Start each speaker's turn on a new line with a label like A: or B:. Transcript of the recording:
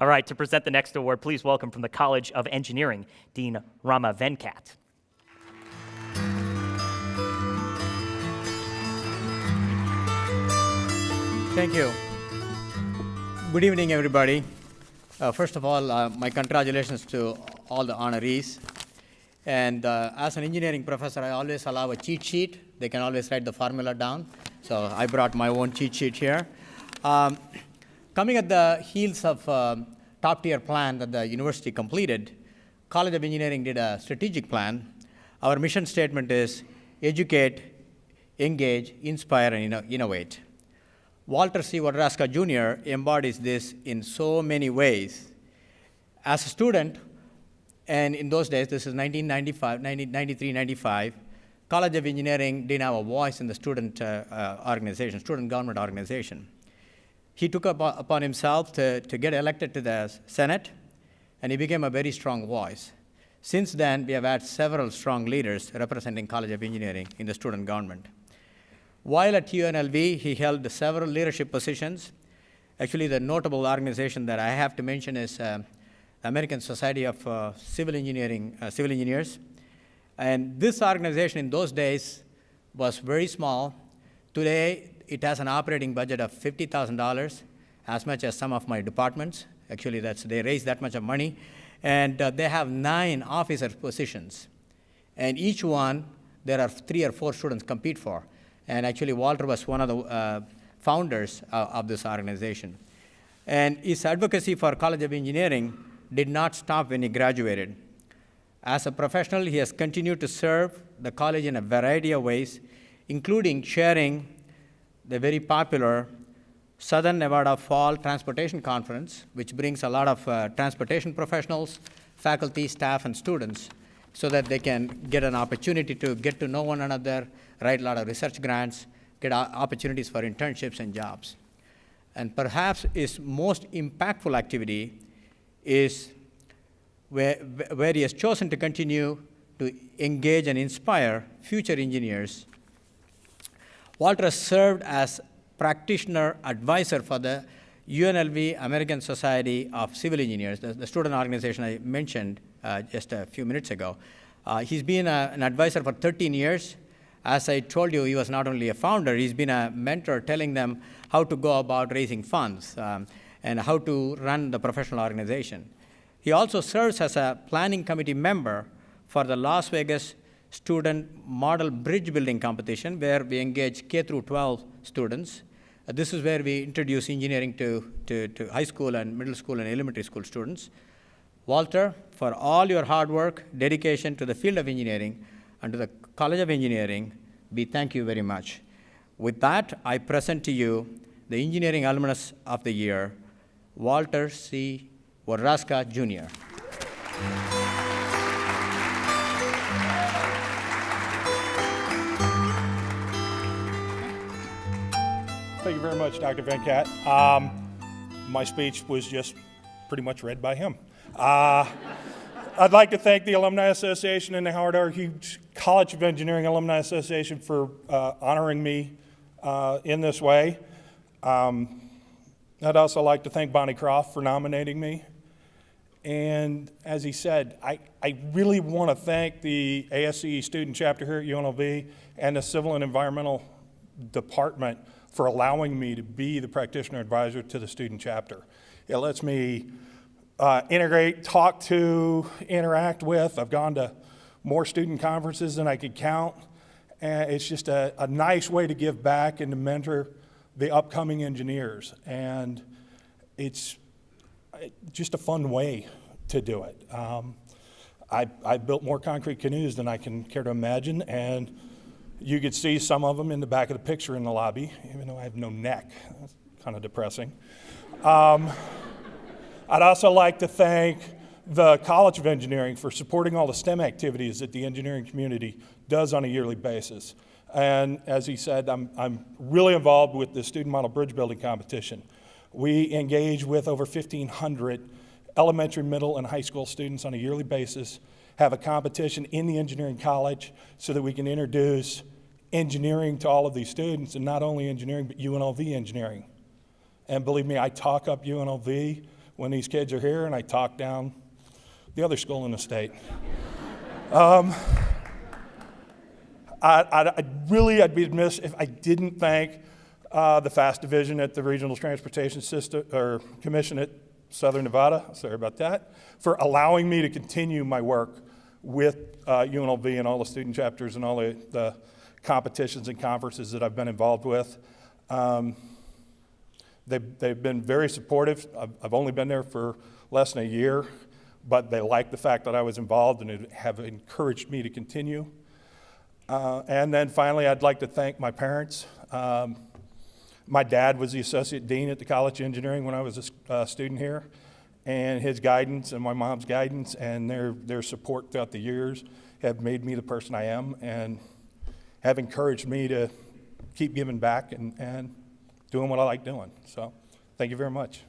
A: All right, to present the next award, please welcome from the College of Engineering, Dean Rama Venkat.
B: Thank you. Good evening, everybody. First of all, my congratulations to all the honorees. And as an engineering professor, I always allow a cheat sheet. They can always write the formula down. So I brought my own cheat sheet here. Coming at the heels of top-tier plan that the university completed, College of Engineering did a strategic plan. Our mission statement is educate, engage, inspire, and innovate. Walter C. Wodarowska Jr. embodies this in so many ways. As a student, and in those days, this is 1993, 95, College of Engineering didn't have a voice in the student organization, student government organization. He took upon himself to get elected to the Senate, and he became a very strong voice. Since then, we have had several strong leaders representing College of Engineering in the student government. While at UNLV, he held several leadership positions. Actually, the notable organization that I have to mention is American Society of Civil Engineers. And this organization in those days was very small. Today, it has an operating budget of $50,000, as much as some of my departments. Actually, they raise that much of money. And they have 9 officer positions. And each one, there are 3 or 4 students compete for. And actually, Walter was one of the founders of this organization. And his advocacy for College of Engineering did not stop when he graduated. As a professional, he has continued to serve the college in a variety of ways, including chairing the very popular Southern Nevada Fall Transportation Conference, which brings a lot of transportation professionals, faculty, staff, and students, so that they can get an opportunity to get to know one another, write a lot of research grants, get opportunities for internships and jobs. And perhaps his most impactful activity is where he has chosen to continue to engage and inspire future engineers. Walter served as practitioner advisor for the UNLV American Society of Civil Engineers, the student organization I mentioned just a few minutes ago. He's been an advisor for 13 years. As I told you, he was not only a founder, he's been a mentor telling them how to go about raising funds and how to run the professional organization. He also serves as a planning committee member for the Las Vegas Student Model Bridge Building Competition, where we engage K through 12 students. This is where we introduce engineering to high school and middle school and elementary school students. Walter, for all your hard work, dedication to the field of engineering and to the College of Engineering, we thank you very much. With that, I present to you the Engineering Alumnus of the Year, Walter C. Wodarowska Jr.
C: Thank you very much, Dr. Venkat. My speech was just pretty much read by him. I'd like to thank the Alumni Association and the Howard R. Hughes College of Engineering Alumni Association for honoring me in this way. I'd also like to thank Bonnie Croft for nominating me. And as he said, I really want to thank the ASCE student chapter here at UNLV and the Civil and Environmental Department for allowing me to be the practitioner advisor to the student chapter. It lets me integrate, talk to, interact with. I've gone to more student conferences than I could count. And it's just a nice way to give back and to mentor the upcoming engineers. And it's just a fun way to do it. I built more concrete canoes than I can care to imagine, and you could see some of them in the back of the picture in the lobby, even though I have no neck. That's kind of depressing. I'd also like to thank the College of Engineering for supporting all the STEM activities that the engineering community does on a yearly basis. And as he said, I'm really involved with the Student Model Bridge Building Competition. We engage with over 1,500 elementary, middle, and high school students on a yearly basis, have a competition in the engineering college so that we can introduce engineering to all of these students, and not only engineering, but UNLV engineering. And believe me, I talk up UNLV when these kids are here, and I talk down the other school in the state. I'd be remiss if I didn't thank the FAST division at the Regional Transportation System or Commission at Southern Nevada, sorry about that, for allowing me to continue my work with UNLV and all the student chapters and all the competitions and conferences that I've been involved with. They've been very supportive. I've only been there for less than a year, but they like the fact that I was involved and have encouraged me to continue. And then finally, I'd like to thank my parents. My dad was the associate dean at the College of Engineering when I was a student here, and his guidance and my mom's guidance and their support throughout the years have made me the person I am and have encouraged me to keep giving back and doing what I like doing. So thank you very much.